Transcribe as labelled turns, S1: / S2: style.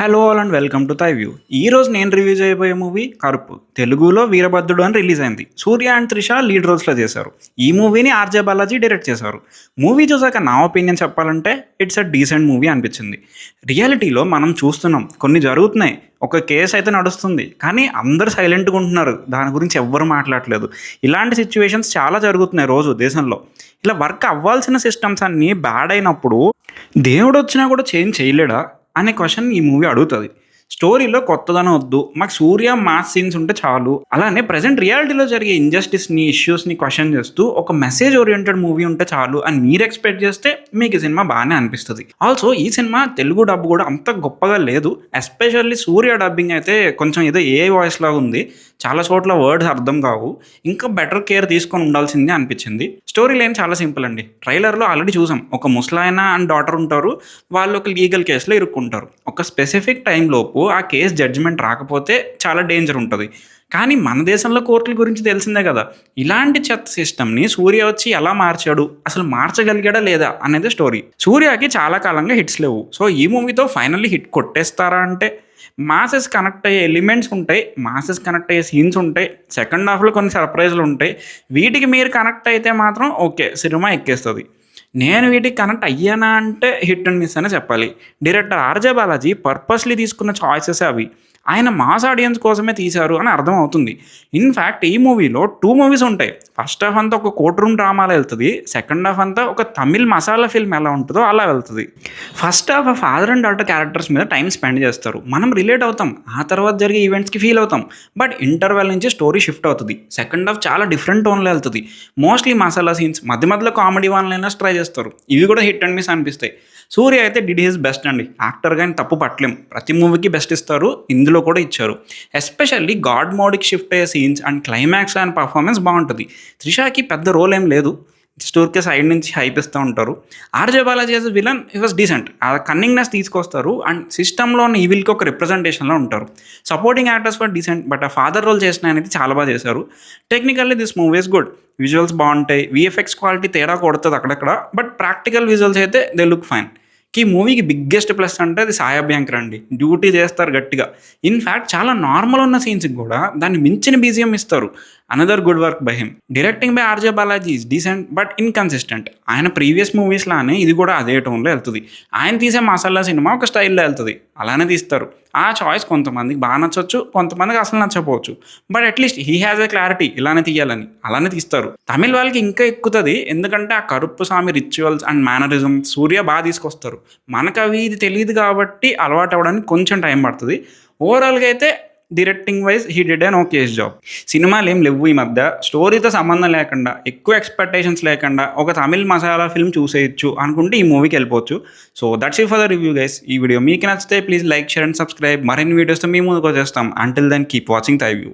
S1: Hello all and welcome to thy view. ఈరోజు నేను review చేయబోయే మూవీ కరుపు. తెలుగులో వీరభద్రుడు అని రిలీజ్ అయింది. సూర్య అండ్ త్రిష లీడ్ రోల్స్లో చేశారు. ఈ మూవీని ఆర్జే బాలాజీ డైరెక్ట్ చేశారు. మూవీ చూసాక నా ఒపీనియన్ చెప్పాలంటే ఇట్స్ అ డీసెంట్ మూవీ అనిపించింది. రియాలిటీలో మనం చూస్తున్నాం, కొన్ని జరుగుతున్నాయి. ఒక కేసు అయితే నడుస్తుంది, కానీ అందరు సైలెంట్గా ఉంటున్నారు, దాని గురించి ఎవ్వరు మాట్లాడలేదు. ఇలాంటి సిచ్యువేషన్స్ చాలా జరుగుతున్నాయి రోజు దేశంలో. ఇలా వర్క్ అవ్వాల్సిన సిస్టమ్స్ అన్నీ బ్యాడ్ అయినప్పుడు దేవుడు వచ్చినా కూడా చేంజ్ చేయలేడా అనే క్వశ్చన్ ఈ మూవీ అడుగుతుంది. స్టోరీలో కొత్తదనం వద్దు, మాకు సూర్య మాస్ సీన్స్ ఉంటే చాలు. అలానే ప్రజెంట్ రియాలిటీలో జరిగే ఇంజస్టిస్ని, ఇష్యూస్ని క్వశ్చన్ చేస్తూ ఒక మెసేజ్ ఓరియంటెడ్ మూవీ ఉంటే చాలు అని మీరు ఎక్స్పెక్ట్ చేస్తే మీకు ఈ సినిమా బాగానే అనిపిస్తుంది. ఆల్సో ఈ సినిమా తెలుగు డబ్ కూడా అంత గొప్పగా లేదు. ఎస్పెషల్లీ సూర్య డబ్బింగ్ అయితే కొంచెం ఏదో ఏ వాయిస్ లాగా ఉంది. చాలా చోట్ల వర్డ్స్ అర్థం కావు. ఇంకా బెటర్ కేర్ తీసుకొని ఉండాల్సిందే అనిపించింది. స్టోరీ లైన్ చాలా సింపుల్ అండి. ట్రైలర్లో ఆల్రెడీ చూసాం, ఒక ముసలాయన అండ్ డాటర్ ఉంటారు. వాళ్ళు ఒక లీగల్ కేసులో ఇరుక్కుంటారు. ఒక స్పెసిఫిక్ టైంలోపు ఆ కేసు జడ్జిమెంట్ రాకపోతే చాలా డేంజర్ ఉంటుంది. కానీ మన దేశంలో కోర్టుల గురించి తెలిసిందే కదా. ఇలాంటి చెత్త సిస్టమ్ని సూర్య వచ్చి ఎలా మార్చాడు, అసలు మార్చగలిగాడా లేదా అనేది స్టోరీ. సూర్యకి చాలా కాలంగా హిట్స్ లేవు. సో ఈ మూవీతో ఫైనల్లీ హిట్ కొట్టేస్తారా అంటే, మాసెస్ కనెక్ట్ అయ్యే ఎలిమెంట్స్ ఉంటాయి, మాసెస్ కనెక్ట్ అయ్యే సీన్స్ ఉంటాయి, సెకండ్ హాఫ్లో కొన్ని సర్ప్రైజ్లు ఉంటాయి. వీటికి మీరు కనెక్ట్ అయితే మాత్రం ఓకే, సినిమా ఎక్కేస్తుంది. నేను వీటికి కనెక్ట్ అయ్యానా అంటే హిట్ అండ్ మిస్ అనే చెప్పాలి. డైరెక్టర్ ఆర్జే బాలాజీ పర్పస్లీ తీసుకున్న చాయిసెస్ అవి. ఆయన మాస్ ఆడియన్స్ కోసమే తీశారు అని అర్థం అవుతుంది. ఇన్ఫ్యాక్ట్ ఈ మూవీలో 2 మూవీస్ ఉంటాయి. ఫస్ట్ హాఫ్ అంతా ఒక కోర్ట్ రూమ్ డ్రామాలో వెళ్తుంది, సెకండ్ హాఫ్ అంతా ఒక తమిళ్ మసాలా ఫిల్మ్ ఎలా ఉంటుందో అలా వెళ్తుంది. First half father and daughter characters మీద టైం స్పెండ్ చేస్తారు, మనం రిలేట్ అవుతాం, ఆ తర్వాత జరిగే ఈవెంట్స్కి ఫీల్ అవుతాం. బట్ ఇంటర్వెల్ నుంచి స్టోరీ షిఫ్ట్ అవుతుంది. సెకండ్ హాఫ్ చాలా డిఫరెంట్ టోన్లో వెళ్తుంది. మోస్ట్లీ మసాలా సీన్స్, మధ్య మధ్యలో కామెడీ వన్లైనా ట్రై చేస్తారు. ఇవి కూడా హిట్ అండ్ మిస్ అనిపిస్తాయి. సూర్య అయితే డిడ్ హిస్ బెస్ట్ అండి. యాక్టర్ కానీ తప్పు పట్టలేం, ప్రతి మూవీకి బెస్ట్ ఇస్తారు, ఇందులో కూడా ఇచ్చారు. ఎస్పెషల్లీ గాడ్ మోడ్కి షిఫ్ట్ అయ్యే scenes and climax and performance బాగుంటుంది. త్రిషాకి పెద్ద రోల్ ఏం లేదు, స్టోర్కి సైడ్ నుంచి హైప్ ఇస్తూ ఉంటారు. RJ Balaji as villain he was decent. ఆ కన్నింగ్నెస్ తీసుకొస్తారు అండ్ సిస్టంలో ఉన్న ఈవిల్కి ఒక రిప్రజెంటేషన్లో ఉంటారు. Supporting actors for decent, but ఆ ఫాదర్ రోల్ చేసిన అనేది చాలా బాగా చేశారు. Technically this movie is good. Visuals బాగుంటాయి, విఎఫ్ఎక్స్ క్వాలిటీ తేడా కొడుతుంది అక్కడక్కడ, బట్ ప్రాక్టికల్ విజువల్స్ అయితే దే లుక్ ఫైన్. ఈ మూవీకి బిగ్గెస్ట్ ప్లస్ అంటే అది సాయి అభ్యంకర్ అండి. డ్యూటీ చేస్తారు గట్టిగా. ఇన్ఫ్యాక్ట్ చాలా నార్మల్ ఉన్న సీన్స్కి కూడా దాన్ని మించిన బీజిఎం ఇస్తారు. Another good work by him. Directing by RJ Balaji is decent but inconsistent. ఆయన ప్రీవియస్ మూవీస్ లానే ఇది కూడా అదే టోన్లో వెళ్తుంది. ఆయన తీసే మసాలా సినిమా ఒక స్టైల్లో వెళ్తుంది, అలానే తీస్తారు. ఆ చాయిస్ కొంతమందికి బాగా నచ్చవచ్చు, కొంతమందికి అసలు నచ్చకపోవచ్చు. But at least he has a clarity, ఇలానే తీయాలని, అలానే తీస్తారు. తమిళ వాళ్ళకి ఇంకా ఎక్కుతుంది, ఎందుకంటే ఆ కరుప్పు స్వామి రిచువల్స్ అండ్ మేనరిజం సూర్య బాగా తీసుకొస్తారు. మనకు అవి ఇది తెలియదు కాబట్టి అలవాటు అవ్వడానికి కొంచెం టైం పడుతుంది. ఓవరాల్గా అయితే directing wise he did an okay job. సినిమాలు ఏం లేవు ఈ మధ్య, స్టోరీతో సంబంధం లేకుండా, ఎక్కువ ఎక్స్పెక్టేషన్స్ లేకుండా ఒక తమిళ్ మసాలా ఫిల్మ్ చూసేయచ్చు అనుకుంటే ఈ మూవీకి వెళ్ళిపోవచ్చు. So that's it for the review guys. ఈ వీడియో మీకు నచ్చితే please like, share and subscribe. మరిన్ని వీడియోస్తో మీ ముందుకు వచ్చేస్తాం. Until then keep watching thy view.